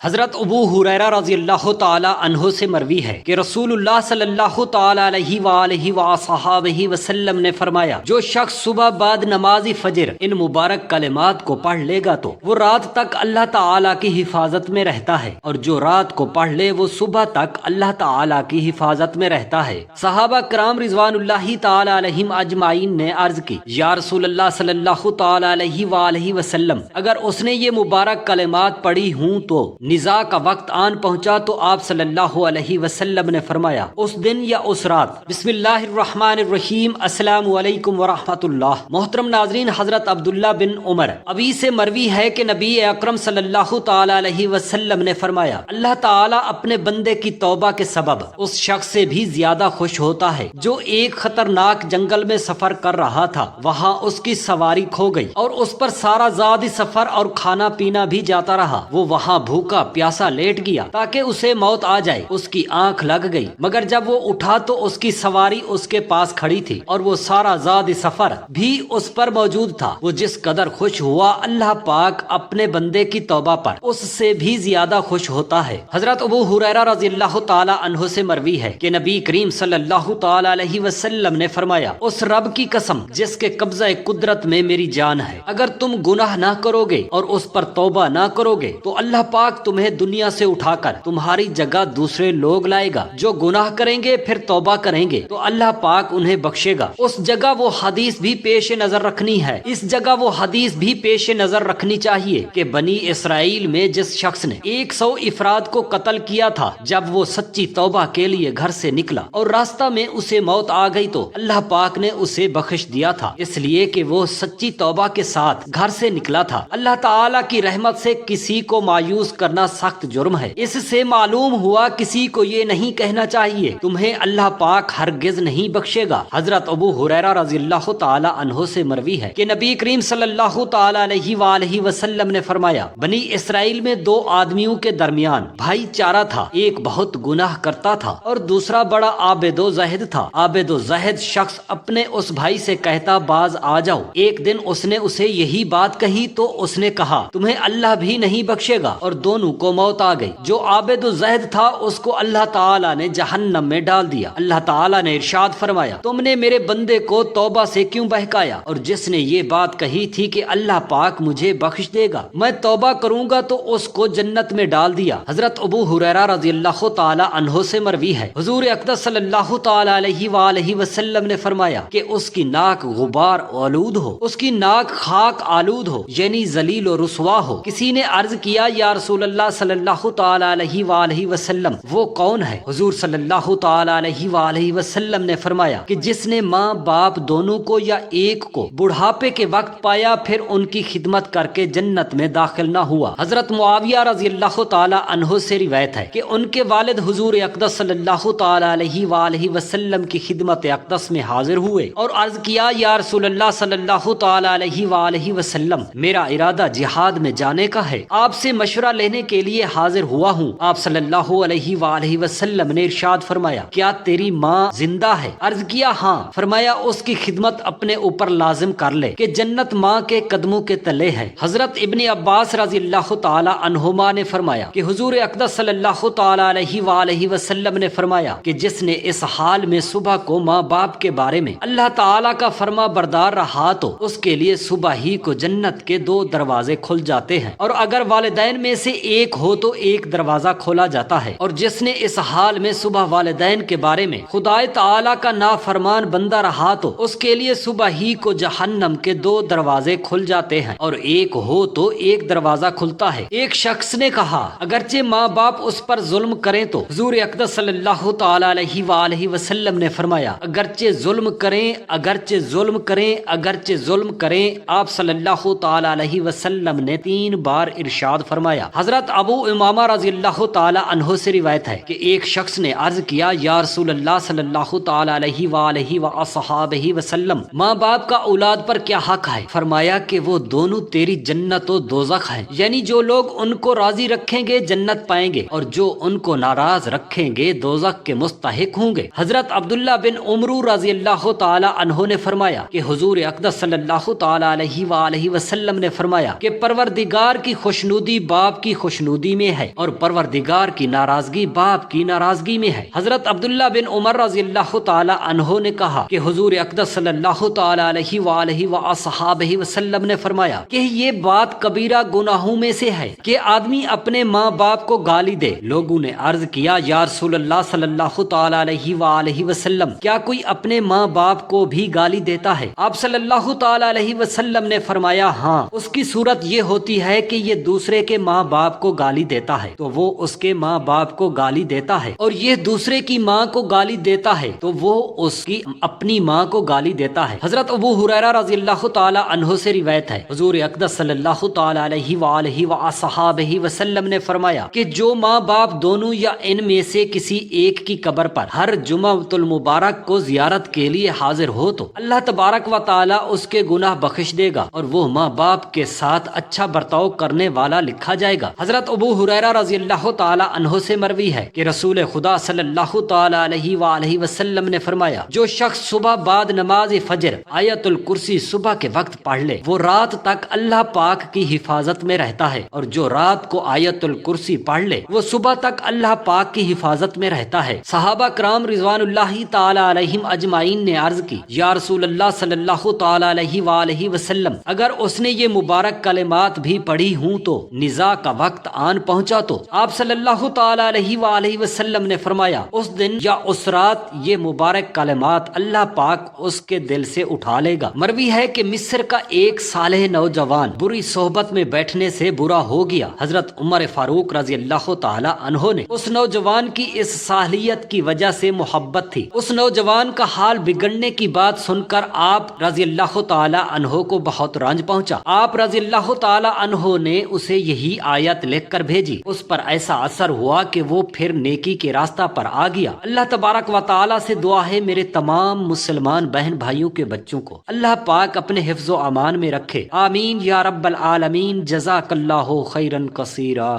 حضرت ابو ہریرہ رضی اللہ تعالی عنہ سے مروی ہے کہ رسول اللہ صلی اللہ تعالی علیہ وآلہ وصحابہ وسلم نے فرمایا، جو شخص صبح بعد نماز فجر ان مبارک کلمات کو پڑھ لے گا تو وہ رات تک اللہ تعالی کی حفاظت میں رہتا ہے، اور جو رات کو پڑھ لے وہ صبح تک اللہ تعالی کی حفاظت میں رہتا ہے۔ صحابہ کرام رضوان اللہ تعالی علیہم اجمعین نے عرض کی، یا رسول اللہ صلی اللہ تعالی علیہ وآلہ وسلم، اگر اس نے یہ مبارک کلمات پڑھی ہوں تو نزاع کا وقت آن پہنچا تو آپ صلی اللہ علیہ وسلم نے فرمایا، اس دن یا اس رات بسم اللہ الرحمن الرحیم، السلام علیکم ورحمۃ اللہ۔ محترم ناظرین، حضرت عبداللہ بن عمر ابی سے مروی ہے کہ نبی اکرم صلی اللہ تعالی علیہ وسلم نے فرمایا، اللہ تعالی اپنے بندے کی توبہ کے سبب اس شخص سے بھی زیادہ خوش ہوتا ہے جو ایک خطرناک جنگل میں سفر کر رہا تھا، وہاں اس کی سواری کھو گئی اور اس پر سارا زاد سفر اور کھانا پینا بھی جاتا رہا، وہ وہاں بھوکا پیاسا لیٹ گیا تاکہ اسے موت آ جائے، اس کی آنکھ لگ گئی، مگر جب وہ اٹھا تو اس کی سواری اس کے پاس کھڑی تھی اور وہ سارا زاد سفر بھی اس پر موجود تھا۔ وہ جس قدر خوش ہوا، اللہ پاک اپنے بندے کی توبہ پر اس سے بھی زیادہ خوش ہوتا ہے۔ حضرت ابو ہریرہ رضی اللہ تعالی عنہ سے مروی ہے کہ نبی کریم صلی اللہ تعالی علیہ وسلم نے فرمایا، اس رب کی قسم جس کے قبضہ قدرت میں میری جان ہے، اگر تم گناہ نہ کرو گے اور اس پر توبہ نہ کرو گے تو اللہ پاک تمہیں دنیا سے اٹھا کر تمہاری جگہ دوسرے لوگ لائے گا جو گناہ کریں گے پھر توبہ کریں گے تو اللہ پاک انہیں بخشے گا۔ اس جگہ وہ حدیث بھی پیش نظر رکھنی ہے، اس جگہ وہ حدیث بھی پیش نظر رکھنی چاہیے کہ بنی اسرائیل میں جس شخص نے 100 افراد کو قتل کیا تھا، جب وہ سچی توبہ کے لیے گھر سے نکلا اور راستہ میں اسے موت آ گئی تو اللہ پاک نے اسے بخش دیا تھا، اس لیے کہ وہ سچی توبہ کے ساتھ گھر سے نکلا تھا۔ اللہ تعالی کی رحمت سے کسی کو مایوس کرنا سخت جرم ہے۔ اس سے معلوم ہوا کسی کو یہ نہیں کہنا چاہیے تمہیں اللہ پاک ہرگز نہیں بخشے گا۔ حضرت ابو ہریرہ رضی اللہ تعالی عنہ سے مروی ہے کہ نبی کریم صلی اللہ تعالی علیہ وآلہ وسلم نے فرمایا، بنی اسرائیل میں 2 آدمیوں کے درمیان بھائی چارہ تھا، ایک بہت گناہ کرتا تھا اور دوسرا بڑا عابد و زاہد تھا۔ عابد و زاہد شخص اپنے اس بھائی سے کہتا، باز آ جاؤ۔ ایک دن اس نے اسے یہی بات کہی تو اس نے کہا، تمہیں اللہ بھی نہیں بخشے گا، اور دونوں کو موت آ گئی۔ جو عابد الزہد تھا اس کو اللہ تعالی نے جہنم میں ڈال دیا۔ اللہ تعالی نے ارشاد فرمایا، تم نے میرے بندے کو توبہ سے کیوں بہکایا؟ اور جس نے یہ بات کہی تھی کہ اللہ پاک مجھے بخش دے گا، میں توبہ کروں گا، تو اس کو جنت میں ڈال دیا۔ حضرت ابو ہریرہ رضی اللہ تعالی عنہ سے مروی ہے، حضور اقدس صلی اللہ تعالی علیہ وآلہ وسلم نے فرمایا کہ اس کی ناک غبار آلود ہو، اس کی ناک خاک آلود ہو، یعنی ذلیل و رسوا ہو۔ کسی نے عرض کیا، یا رسول اللہ صلی اللہ تعالی علیہ وآلہ وسلم، وہ کون ہے؟ حضور صلی اللہ تعالی علیہ وآلہ وسلم نے فرمایا کہ جس نے ماں باپ دونوں کو یا ایک کو بڑھاپے کے وقت پایا پھر ان کی خدمت کر کے جنت میں داخل نہ ہوا۔ حضرت معاویہ رضی اللہ تعالی عنہ سے روایت ہے کہ ان کے والد حضور اقدس صلی اللہ تعالی علیہ وآلہ وسلم کی خدمت اقدس میں حاضر ہوئے اور عرض کیا، یا رسول اللہ صلی اللہ تعالی علیہ وآلہ وسلم، میرا ارادہ جہاد میں جانے کا ہے، آپ سے مشورہ لینے کے لیے حاضر ہوا ہوں۔ آپ صلی اللہ علیہ وآلہ وسلم نے ارشاد فرمایا، کیا تیری ماں زندہ ہے؟ عرض کیا ہاں۔ فرمایا، اس کی خدمت اپنے اوپر لازم کر لے کہ جنت ماں کے قدموں کے تلے ہے۔ حضرت ابن عباس رضی اللہ تعالی عنہما نے فرمایا کہ حضور اقدس صلی اللہ تعالی علیہ وآلہ وسلم نے فرمایا کہ جس نے اس حال میں صبح کو ماں باپ کے بارے میں اللہ تعالی کا فرما بردار رہا تو اس کے لیے صبح ہی کو جنت کے 2 دروازے کھل جاتے ہیں، اور اگر والدین میں سے ایک ہو تو ایک دروازہ کھولا جاتا ہے، اور جس نے اس حال میں صبح والدین کے بارے میں خدا تعالی کا نافرمان بندہ رہا تو اس کے لیے صبح ہی کو جہنم کے 2 دروازے کھل جاتے ہیں، اور ایک ہو تو ایک دروازہ کھلتا ہے۔ ایک شخص نے کہا، اگرچہ ماں باپ اس پر ظلم کریں تو حضور اقدس صلی اللہ تعالی علیہ وآلہ وسلم نے فرمایا، اگرچہ ظلم کریں، اگرچہ ظلم کریں، اگرچہ ظلم کریں۔ آپ صلی اللہ تعالی علیہ وسلم نے 3 بار ارشاد فرمایا۔ حضرت ابو امامہ رضی اللہ تعالی عنہ سے روایت ہے کہ ایک شخص نے عرض کیا، یا رسول اللہ صلی اللہ تعالی علیہ وآلہ وصحابہ وسلم، ماں باپ کا اولاد پر کیا حق ہے؟ فرمایا کہ وہ دونوں تیری جنت و دوزخ ہیں، یعنی جو لوگ ان کو راضی رکھیں گے جنت پائیں گے، اور جو ان کو ناراض رکھیں گے دوزخ کے مستحق ہوں گے۔ حضرت عبداللہ بن عمرو رضی اللہ تعالی عنہ نے فرمایا کہ حضور اقدس صلی اللہ تعالی علیہ وآلہ وسلم نے فرمایا کہ پروردگار کی خوشنودی باپ کی خوشنودی میں ہے اور پروردگار کی ناراضگی باپ کی ناراضگی میں ہے۔ حضرت عبداللہ بن عمر رضی اللہ تعالی عنہ نے کہا کہ حضور اقدس صلی اللہ تعالی علیہ وآلہ وصحابہ وسلم نے فرمایا کہ یہ بات کبیرہ گناہوں میں سے ہے کہ آدمی اپنے ماں باپ کو گالی دے۔ لوگوں نے عرض کیا یا رسول اللہ صلی اللہ تعالی علیہ وآلہ وسلم، کیا کوئی اپنے ماں باپ کو بھی گالی دیتا ہے؟ آپ صلی اللہ تعالی علیہ وسلم نے فرمایا ہاں، اس کی صورت یہ ہوتی ہے کہ یہ دوسرے کے ماں باپ کو گالی دیتا ہے تو وہ اس کے ماں باپ کو گالی دیتا ہے، اور یہ دوسرے کی ماں کو گالی دیتا ہے تو وہ اس کی اپنی ماں کو گالی دیتا ہے۔ حضرت ابو ہریرہ رضی اللہ تعالی عنہ سے روایت ہے، حضور اقدس صلی اللہ تعالی علیہ وآلہ وصحابہ وسلم نے فرمایا کہ جو ماں باپ دونوں یا ان میں سے کسی ایک کی قبر پر ہر جمعۃ المبارک کو زیارت کے لیے حاضر ہو تو اللہ تبارک و تعالی اس کے گناہ بخش دے گا اور وہ ماں باپ کے ساتھ اچھا برتاؤ کرنے والا لکھا جائے گا۔ حضرت ابو ہریرہ رضی اللہ تعالی عنہ سے مروی ہے کہ رسول خدا صلی اللہ تعالی علیہ وآلہ وسلم نے فرمایا جو شخص صبح بعد نماز فجر آیت الکرسی صبح کے وقت پڑھ لے وہ رات تک اللہ پاک کی حفاظت میں رہتا ہے، اور جو رات کو آیت الکرسی پڑھ لے وہ صبح تک اللہ پاک کی حفاظت میں رہتا ہے۔ صحابہ کرام رضوان اللہ تعالی علیہم اجمعین نے عرض کی یا رسول اللہ صلی اللہ تعالی علیہ وآلہ وسلم، اگر اس نے یہ مبارک کلمات بھی پڑھی ہوں تو نزاع کا وقت آن پہنچا تو آپ صلی اللہ تعالی علیہ وآلہ وسلم نے فرمایا اس دن یا اس رات یہ مبارک کلمات اللہ پاک اس کے دل سے اٹھا لے گا۔ مروی ہے کہ مصر کا ایک صالح نوجوان بری صحبت میں بیٹھنے سے برا ہو گیا۔ حضرت عمر فاروق رضی اللہ تعالی عنہ نے اس نوجوان کی اس صالحیت کی وجہ سے محبت تھی۔ اس نوجوان کا حال بگڑنے کی بات سن کر آپ رضی اللہ تعالی عنہ کو بہت رنج پہنچا۔ آپ رضی اللہ تعالی عنہ نے اسے یہی آیت لکھ کر بھیجی۔ اس پر ایسا اثر ہوا کہ وہ پھر نیکی کے راستہ پر آ گیا۔ اللہ تبارک و تعالی سے دعا ہے میرے تمام مسلمان بہن بھائیوں کے بچوں کو اللہ پاک اپنے حفظ و امان میں رکھے، آمین یا رب العالمین۔ جزاک اللہ خیرا کثیرا۔